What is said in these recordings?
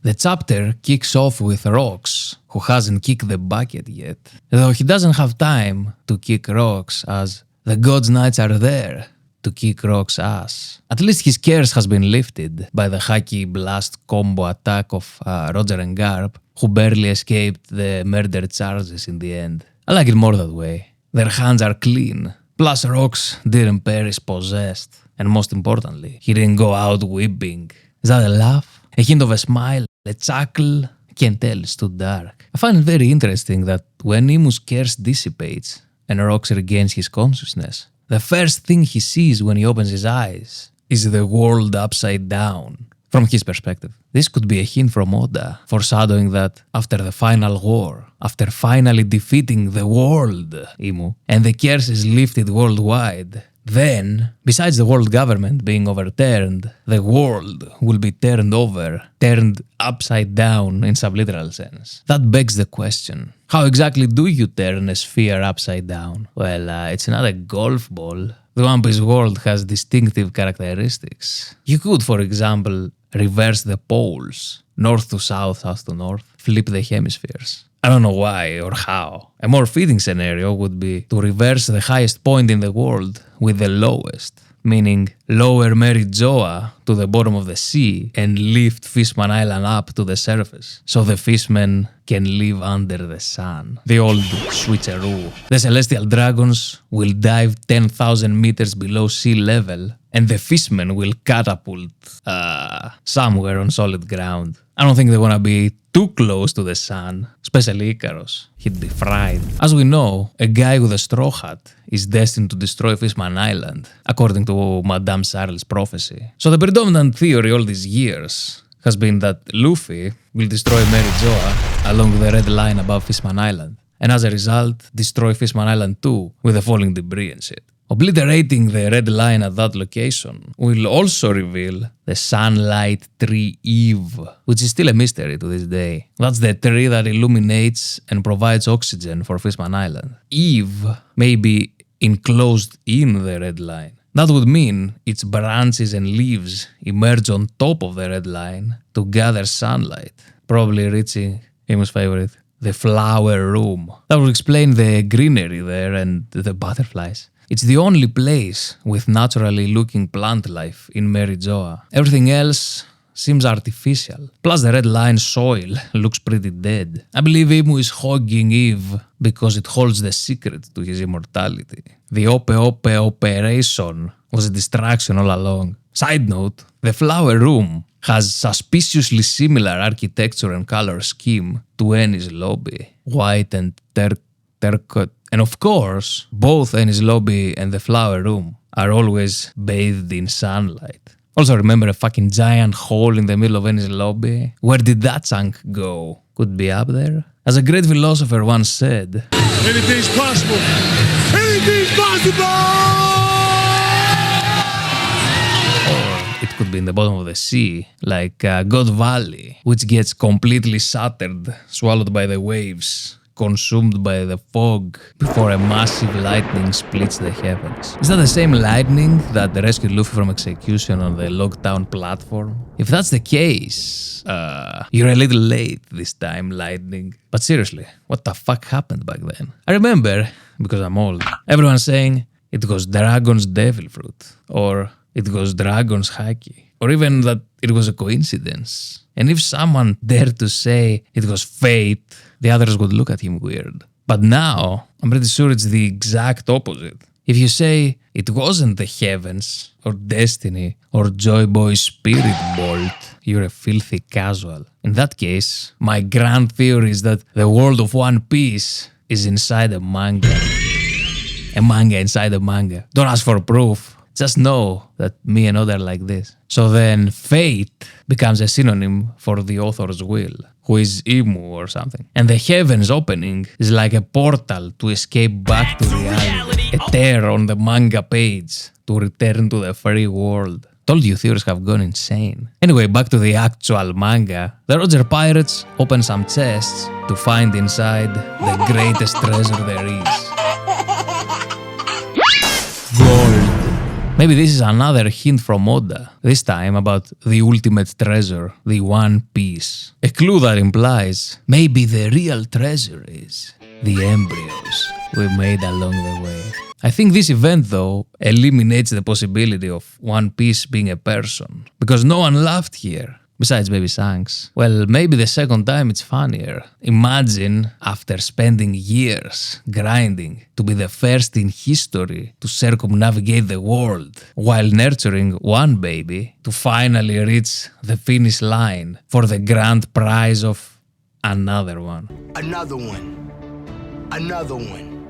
The chapter kicks off with Rocks, who hasn't kicked the bucket yet, though he doesn't have time to kick rocks as the God's Knights are there to kick Rock's ass. At least his curse has been lifted by the hacky blast combo attack of Roger and Garp, who barely escaped the murder charges in the end. I like it more that way. Their hands are clean. Plus Rocks didn't perish possessed. And most importantly, he didn't go out weeping. Is that a laugh? A hint of a smile? A chuckle? Can't tell, it's too dark. I find it very interesting that when Imu's curse dissipates and Rocks regains his consciousness, the first thing he sees when he opens his eyes is the world upside down. From his perspective, this could be a hint from Oda, foreshadowing that after the final war, after finally defeating the world, Imu, and the curse is lifted worldwide, then, besides the world government being overturned, the world will be turned over, turned upside down in some literal sense. That begs the question, how exactly do you turn a sphere upside down? Well, it's not a golf ball. The One Piece world has distinctive characteristics. You could, for example, reverse the poles, north to south, south to north, flip the hemispheres. I don't know why or how. A more fitting scenario would be to reverse the highest point in the world with the lowest, meaning lower Merijoa to the bottom of the sea and lift Fishman Island up to the surface, so the fishmen can live under the sun. The old switcheroo. The celestial dragons will dive 10,000 meters below sea level, and the fishmen will catapult somewhere on solid ground. I don't think they want to be too close to the sun, especially Icarus. He'd be fried. As we know, a guy with a straw hat is destined to destroy Fishman Island, according to Madame Charles' prophecy. So the predominant theory all these years has been that Luffy will destroy Merijoa along the red line above Fishman Island, and as a result, destroy Fishman Island too with the falling debris and shit. Obliterating the red line at that location will also reveal the Sunlight Tree Eve, which is still a mystery to this day. That's the tree that illuminates and provides oxygen for Fishman Island. Eve may be enclosed in the red line. That would mean its branches and leaves emerge on top of the red line to gather sunlight, probably reaching Imu's favorite, the flower room. That would explain the greenery there and the butterflies. It's the only place with naturally looking plant life in Merijoa. Everything else seems artificial. Plus the red line soil looks pretty dead. I believe Imu is hogging Eve because it holds the secret to his immortality. The Ope Ope operation was a distraction all along. Side note, the flower room has suspiciously similar architecture and color scheme to Enies lobby. White and terracotta. And of course, both Enies lobby and the flower room are always bathed in sunlight. Also remember a fucking giant hole in the middle of Enies lobby? Where did that chunk go? Could be up there? As a great philosopher once said, anything's possible! Anything's possible! Or it could be in the bottom of the sea, like God Valley, which gets completely shattered, swallowed by the waves, consumed by the fog before a massive lightning splits the heavens. Is that the same lightning that rescued Luffy from execution on the Logtown platform? If that's the case, you're a little late this time, lightning. But seriously, what the fuck happened back then? I remember, because I'm old, everyone saying it was Dragon's Devil Fruit, or it was Dragon's Haki, or even that it was a coincidence. And if someone dared to say it was fate, the others would look at him weird. But now, I'm pretty sure it's the exact opposite. If you say it wasn't the heavens, or destiny, or Joy Boy's spirit bolt, you're a filthy casual. In that case, my grand theory is that the world of One Piece is inside a manga. A manga inside a manga. Don't ask for proof. Just know that me and Oda are like this. So then fate becomes a synonym for the author's will, who is Imu or something. And the heavens opening is like a portal to escape back to reality. A tear on the manga page to return to the free world. Told you theories have gone insane. Anyway, back to the actual manga. The Roger Pirates open some chests to find inside the greatest treasure there is. Gold. Maybe this is another hint from Oda, this time about the ultimate treasure, the One Piece. A clue that implies maybe the real treasure is the embryos we made along the way. I think this event, though, eliminates the possibility of One Piece being a person, because no one laughed here. Besides maybe Shanks. Well, maybe the second time it's funnier. Imagine, after spending years grinding to be the first in history to circumnavigate the world while nurturing one baby, to finally reach the finish line for the grand prize of another one. Another one. Another one.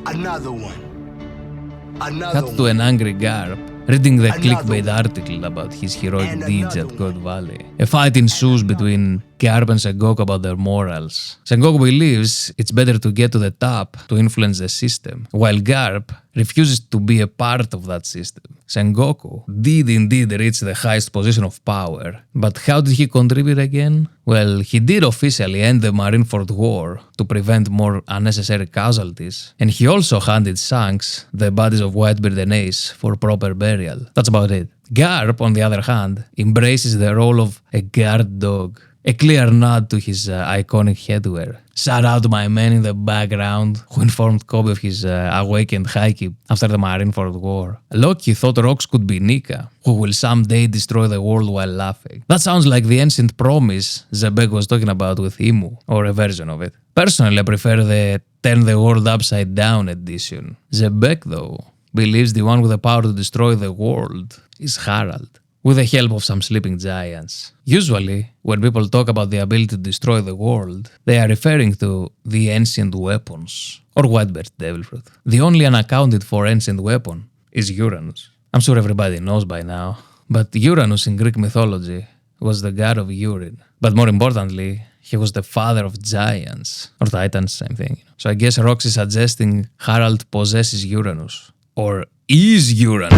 Another one. Another Cut to an angry Garp reading the clickbait article about his heroic deeds at God Valley. A fight ensues between Garp and Sengoku about their morals. Sengoku believes it's better to get to the top to influence the system, while Garp refuses to be a part of that system. Sengoku did indeed reach the highest position of power, but how did he contribute again? Well, he did officially end the Marineford War to prevent more unnecessary casualties, and he also handed Shanks the bodies of Whitebeard and Ace for proper burial. That's about it. Garp, on the other hand, embraces the role of a guard dog, a clear nod to his iconic headwear. Shout out to my man in the background who informed Kobe of his awakened Haikyuu after the Marineford War. Loki thought Rocks could be Nika, who will someday destroy the world while laughing. That sounds like the ancient promise Zebek was talking about with Imu, or a version of it. Personally, I prefer the Turn the World Upside Down edition. Zebek, though, believes the one with the power to destroy the world is Harald, with the help of some sleeping giants. Usually, when people talk about the ability to destroy the world, they are referring to the ancient weapons, or Whitebeard's devil fruit. The only unaccounted for ancient weapon is Uranus. I'm sure everybody knows by now, but Uranus in Greek mythology was the god of urine. But more importantly, he was the father of giants, or titans, same thing. So I guess Rox is suggesting Harald possesses Uranus, or is Uranus.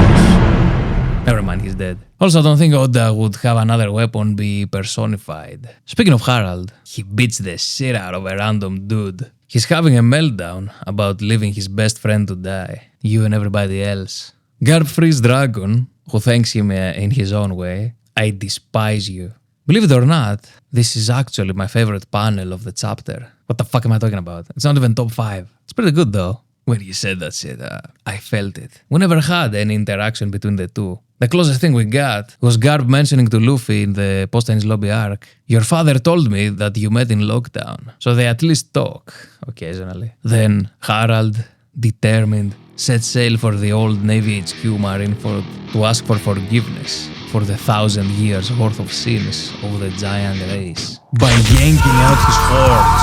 Never mind, he's dead. Also, I don't think Oda would have another weapon be personified. Speaking of Harald, he beats the shit out of a random dude. He's having a meltdown about leaving his best friend to die, you and everybody else. Garp frees Dragon, who thanks him in his own way. I despise you. Believe it or not, this is actually my favorite panel of the chapter. What the fuck am I talking about? It's not even top 5. It's pretty good though. When you said that shit, I felt it. We never had any interaction between the two. The closest thing we got was Garp mentioning to Luffy in the Post-Ends Lobby arc, "Your father told me that you met in lockdown." So they at least talk, occasionally. Then Harald, determined, set sail for the old Navy HQ Marineford to ask for forgiveness for the 1,000 years worth of sins of the giant race by yanking out his horns.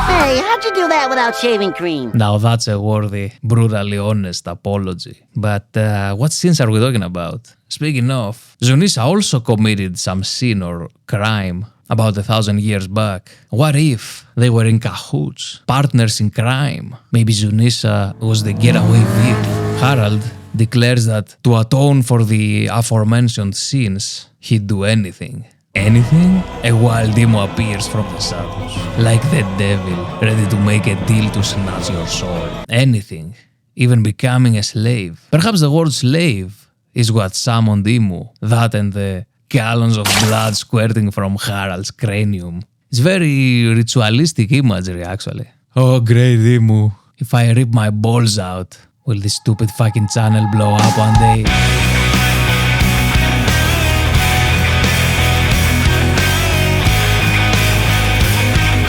Hey, how'd you do that without shaving cream? Now that's a worthy, brutally honest apology. But what sins are we talking about? Speaking of, Zunisa also committed some sin or crime about 1,000 years back. What if they were in cahoots, partners in crime? Maybe Zunisa was the getaway vehicle. Harald declares that to atone for the aforementioned sins, he'd do anything. Anything? A wild demo appears from the shadows, like the devil, ready to make a deal to snatch your soul. Anything. Even becoming a slave. Perhaps the word slave is what summoned Imu, that and the gallons of blood squirting from Harald's cranium. It's very ritualistic imagery, actually. Oh, great Imu. If I rip my balls out, will this stupid fucking channel blow up one day?